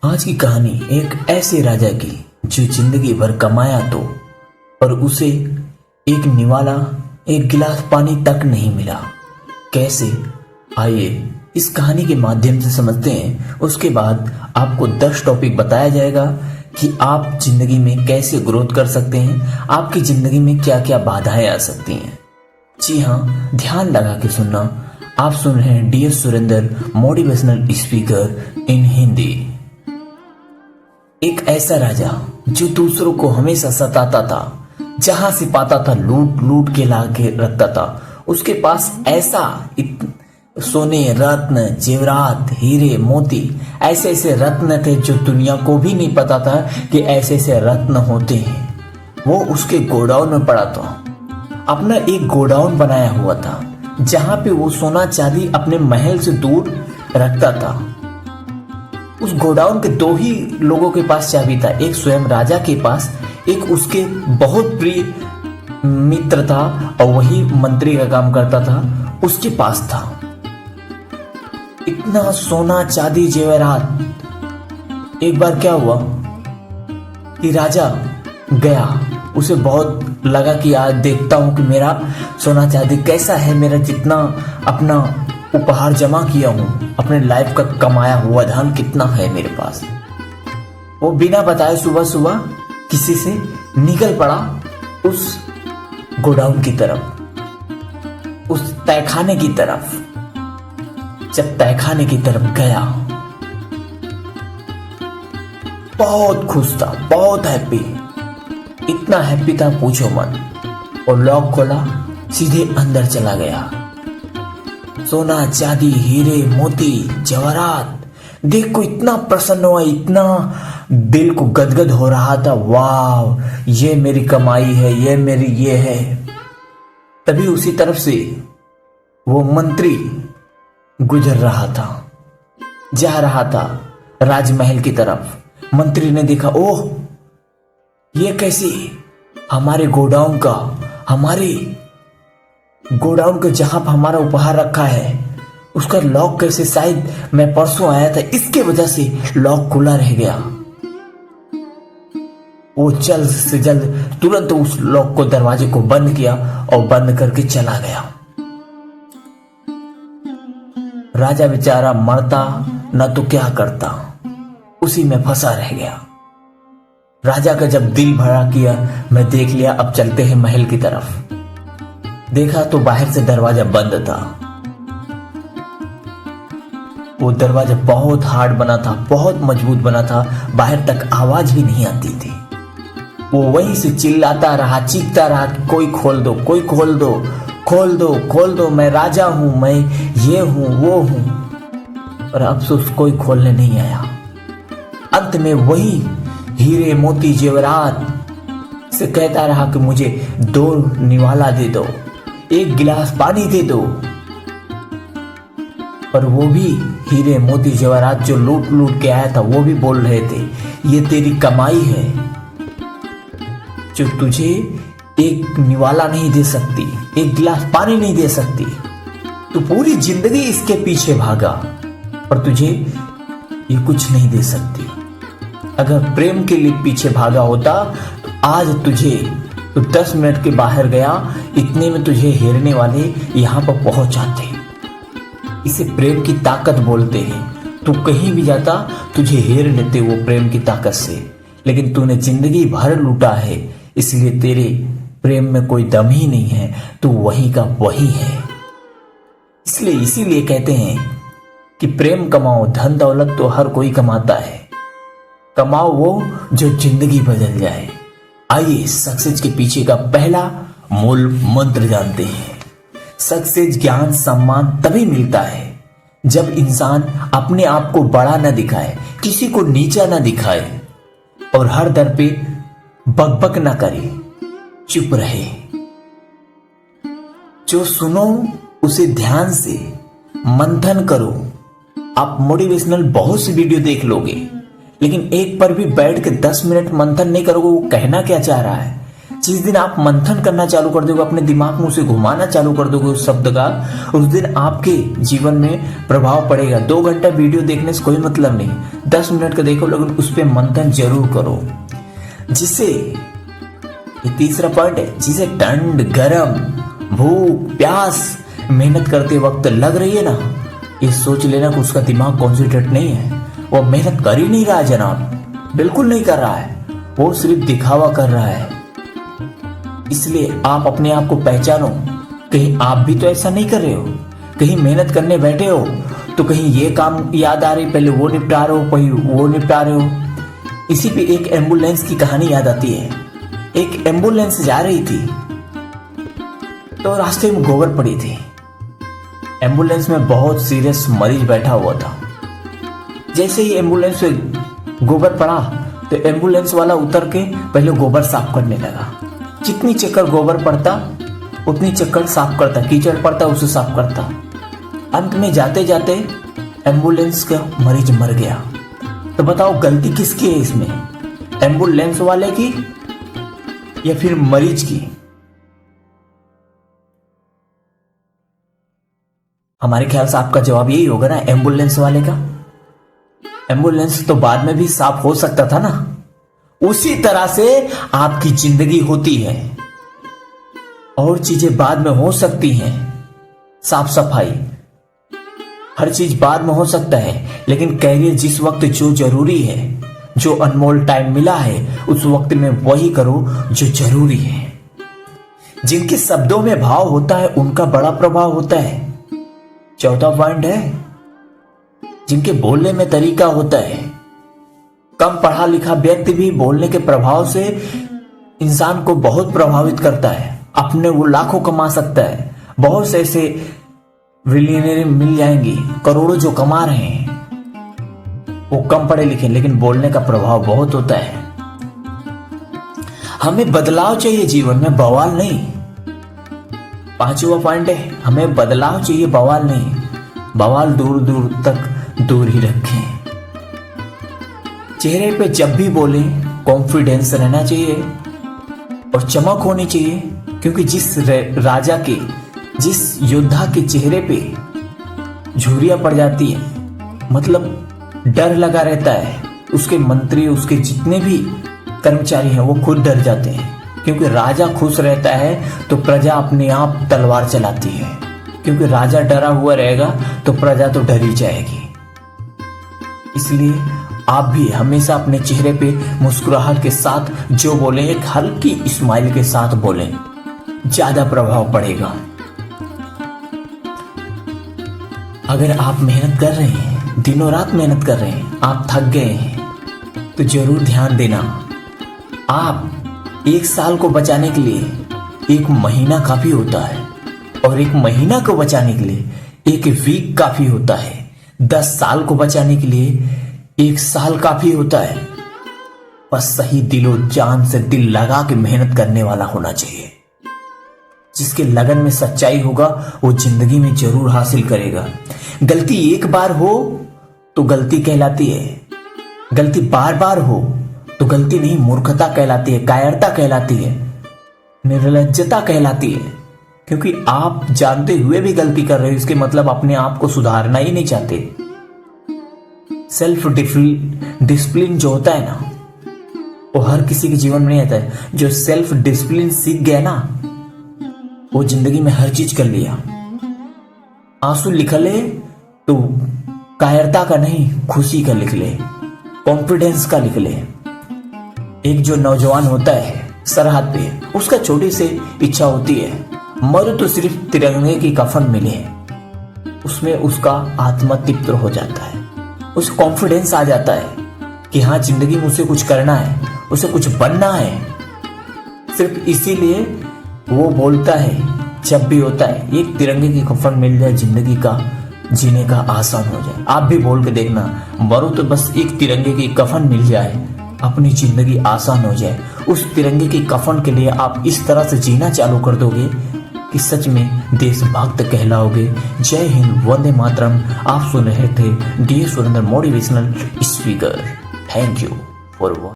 आज की कहानी एक ऐसे राजा की जो जिंदगी भर कमाया तो और उसे एक निवाला एक गिलास पानी तक नहीं मिला। कैसे? आइए इस कहानी के माध्यम से समझते हैं। उसके बाद आपको 10 टॉपिक बताया जाएगा कि आप जिंदगी में कैसे ग्रोथ कर सकते हैं, आपकी जिंदगी में क्या क्या बाधाएं आ सकती हैं। जी हाँ, ध्यान लगा के सुनना। आप सुन रहे हैं D S Surendra, motivational speaker in Hindi. एक ऐसा राजा जो दूसरों को हमेशा सताता था, जहां से पाता था लूट लूट के ला के रखता था। उसके पास ऐसा सोने, रत्न, जेवरात, हीरे, मोती, ऐसे ऐसे रत्न थे जो दुनिया को भी नहीं पता था कि ऐसे ऐसे रत्न होते हैं। वो उसके गोडाउन में पड़ा था। अपना एक गोडाउन बनाया हुआ था जहां पे वो सोना चांदी अपने महल से दूर रखता था। उस गोडाउन के 2 ही लोगों के पास चाबी था, एक स्वयं राजा के पास, एक उसके बहुत प्रिय मित्र था और वही मंत्री का काम करता था, उसके पास था। इतना सोना चांदी जेवरात। एक बार क्या हुआ कि राजा गया, उसे बहुत लगा कि आज देखता हूं कि मेरा सोना चांदी कैसा है, मेरा जितना अपना उपहार जमा किया हूं, अपने लाइफ का कमाया हुआ धन कितना है मेरे पास। वो बिना बताए सुबह सुबह किसी से निकल पड़ा उस गोडाउन की तरफ, उस तहखाने की तरफ। जब तहखाने की तरफ गया, बहुत खुश था, बहुत हैप्पी, इतना हैप्पी था पूछो मत। और लॉक खोला, सीधे अंदर चला गया। सोना चांदी हीरे मोती जवाहरात देख को इतना प्रसन्न हुआ, इतना दिल को गदगद हो रहा था। वाह, ये मेरी कमाई है, ये मेरी ये है। तभी उसी तरफ से वो मंत्री गुजर रहा था, जा रहा था राजमहल की तरफ। मंत्री ने देखा, ओह ये कैसी हमारे गोडाउन का जहां पर हमारा उपहार रखा है उसका लॉक कैसे, शायद मैं परसों आया था इसके वजह से लॉक खुला रह गया। वो जल्द से जल्द तुरंत उस लॉक को, दरवाजे को बंद किया और बंद करके चला गया। राजा बेचारा मरता न तो क्या करता, उसी में फंसा रह गया। राजा का जब दिल भरा किया, मैं देख लिया, अब चलते हैं महल की तरफ। देखा तो बाहर से दरवाजा बंद था। वो दरवाजा बहुत हार्ड बना था, बहुत मजबूत बना था, बाहर तक आवाज भी नहीं आती थी। वो वहीं से चिल्लाता रहा, चीखता रहा, कोई खोल दो, कोई खोल दो, खोल दो, खोल दो, मैं राजा हूं, मैं ये हूं, वो हूं। पर अफसोस कोई खोलने नहीं आया। अंत में वही हीरे मोती जेवरात से कहता रहा कि मुझे 2 निवाला दे दो, 1 गिलास पानी दे दो। पर वो भी हीरे मोती जेवरात जो लूट लूट के आया था, वो भी बोल रहे थे, ये तेरी कमाई है जो तुझे 1 निवाला नहीं दे सकती, 1 गिलास पानी नहीं दे सकती। तू पूरी जिंदगी इसके पीछे भागा पर तुझे ये कुछ नहीं दे सकती। अगर प्रेम के लिए पीछे भागा होता तो आज तुझे, तो 10 मिनट के बाहर गया, इतने में तुझे हेरने वाले यहां पर पहुंच जाते। इसे प्रेम की ताकत बोलते हैं। तू कहीं भी जाता तुझे हेर लेते वो प्रेम की ताकत से। लेकिन तूने जिंदगी भर लूटा है, इसलिए तेरे प्रेम में कोई दम ही नहीं है, तू वही का वही है। इसीलिए कहते हैं कि प्रेम कमाओ, धन दौलत तो हर कोई कमाता है, कमाओ वो जो जिंदगी बदल जाए। आइए सक्सेस के पीछे का पहला मूल मंत्र जानते हैं। सक्सेस, ज्ञान, सम्मान तभी मिलता है जब इंसान अपने आप को बड़ा न दिखाए, किसी को नीचा न दिखाए और हर दर पे बकबक न करे, चुप रहे। जो सुनो उसे ध्यान से मंथन करो। आप मोटिवेशनल बहुत सी वीडियो देख लोगे, लेकिन एक पर भी बैठ के 10 मिनट मंथन नहीं करोगे वो कहना क्या चाह रहा है। जिस दिन आप मंथन करना चालू कर दोगे, अपने दिमाग में उसे घुमाना चालू कर दोगे उस शब्द का, उस दिन आपके जीवन में प्रभाव पड़ेगा। 2 घंटा वीडियो देखने से कोई मतलब नहीं, 10 मिनट का देखो, लेकिन उस पर मंथन जरूर करो। जिससे ये तीसरा पॉइंट है, जिसे ठंड, गरम, भूख, प्यास मेहनत करते वक्त लग रही है ना, ये सोच लेना कि उसका दिमाग कॉन्सेंट्रेट नहीं है, वो मेहनत कर ही नहीं रहा है जनाब, बिल्कुल नहीं कर रहा है, वो सिर्फ दिखावा कर रहा है। इसलिए आप अपने आप को पहचानो, कहीं आप भी तो ऐसा नहीं कर रहे हो, कहीं मेहनत करने बैठे हो तो कहीं ये काम याद आ रही, पहले वो निपटा रहे हो, कहीं वो निपटा रहे हो। इसी पे एक एम्बुलेंस की कहानी याद आती है। एक एम्बुलेंस जा रही थी तो रास्ते में गोबर पड़ी थी। एम्बुलेंस में बहुत सीरियस मरीज बैठा हुआ था। जैसे ही एम्बुलेंस में गोबर पड़ा तो एम्बुलेंस वाला उतर के पहले गोबर साफ करने लगा। जितनी चक्कर गोबर पड़ता उतनी चक्कर साफ करता, कीचड़ पड़ता उसे साफ करता। अंत में जाते जाते एम्बुलेंस का मरीज मर गया। तो बताओ गलती किसकी है इसमें, एम्बुलेंस वाले की या फिर मरीज की? हमारे ख्याल से आपका जवाब यही होगा ना, एम्बुलेंस वाले का। एम्बुलेंस तो बाद में भी साफ हो सकता था ना। उसी तरह से आपकी जिंदगी होती है, और चीजें बाद में हो सकती हैं। साफ सफाई हर चीज बाद में हो सकता है, लेकिन कैरियर जिस वक्त जो जरूरी है, जो अनमोल टाइम मिला है, उस वक्त में वही करो जो जरूरी है। जिनके शब्दों में भाव होता है उनका बड़ा प्रभाव होता है। चौथा पॉइंट है, जिनके बोलने में तरीका होता है। कम पढ़ा लिखा व्यक्ति भी बोलने के प्रभाव से इंसान को बहुत प्रभावित करता है। अपने वो लाखों कमा सकता है। बहुत से ऐसे बिलियनर मिल जाएंगे, करोड़ों जो कमा रहे हैं, वो कम पढ़े लिखे लेकिन बोलने का प्रभाव बहुत होता है। हमें बदलाव चाहिए जीवन में, बवाल नहीं। 5वां पॉइंट है, हमें बदलाव चाहिए, बवाल नहीं। बवाल दूर दूर तक दूर ही रखें। चेहरे पे जब भी बोले कॉन्फिडेंस रहना चाहिए और चमक होनी चाहिए, क्योंकि जिस राजा के, जिस योद्धा के चेहरे पे झुर्रियां पड़ जाती है, मतलब डर लगा रहता है, उसके मंत्री, उसके जितने भी कर्मचारी हैं वो खुद डर जाते हैं। क्योंकि राजा खुश रहता है तो प्रजा अपने आप तलवार चलाती है, क्योंकि राजा डरा हुआ रहेगा तो प्रजा तो डर ही जाएगी। इसलिए आप भी हमेशा अपने चेहरे पे मुस्कुराहट के साथ जो बोलें, एक हल्की स्माइल के साथ बोलें, ज्यादा प्रभाव पड़ेगा। अगर आप मेहनत कर रहे हैं, दिनों रात मेहनत कर रहे हैं, आप थक गए हैं, तो जरूर ध्यान देना, आप 1 साल को बचाने के लिए 1 महीना काफी होता है, और 1 महीना को बचाने के लिए 1 वीक काफी होता है। 10 साल को बचाने के लिए 1 साल काफी होता है। बस सही दिलो जान से दिल लगा के मेहनत करने वाला होना चाहिए। जिसके लगन में सच्चाई होगा वो जिंदगी में जरूर हासिल करेगा। गलती एक बार हो तो गलती कहलाती है, गलती बार बार हो तो गलती नहीं, मूर्खता कहलाती है, कायरता कहलाती है, निर्लज्जता कहलाती है। क्योंकि आप जानते हुए भी गलती कर रहे हो, इसके मतलब अपने आप को सुधारना ही नहीं चाहते। सेल्फ डिसिप्लिन जो होता है ना, वो हर किसी के जीवन में नहीं आता है। जो सेल्फ डिसिप्लिन सीख गया ना, वो जिंदगी में हर चीज कर लिया। आंसू लिख ले तो कायरता का नहीं, खुशी का लिख ले, कॉन्फिडेंस का लिख ले। एक जो नौजवान होता है सरहद पे, उसका छोटी सी इच्छा होती है, मर तो सिर्फ तिरंगे की कफन मिले। उसमें उसका आत्मा तृप्त हो जाता है, उसे कॉन्फिडेंस आ जाता है कि हाँ, जिंदगी में उसे कुछ करना है, उसे कुछ बनना है। सिर्फ इसीलिए वो बोलता है, जब भी होता है, एक तिरंगे की कफन मिल जाए, जिंदगी का जीने का आसान हो जाए। आप भी बोल के देखना, मरो तो बस एक तिरंगे की कफन मिल जाए, अपनी जिंदगी आसान हो जाए। उस तिरंगे की कफन के लिए आप इस तरह से जीना चालू कर दोगे कि सच में देशभक्त कहलाओगे। जय हिंद, वंदे मातरम। आप सुन रहे थे D Surendra motivational speaker. Thank you for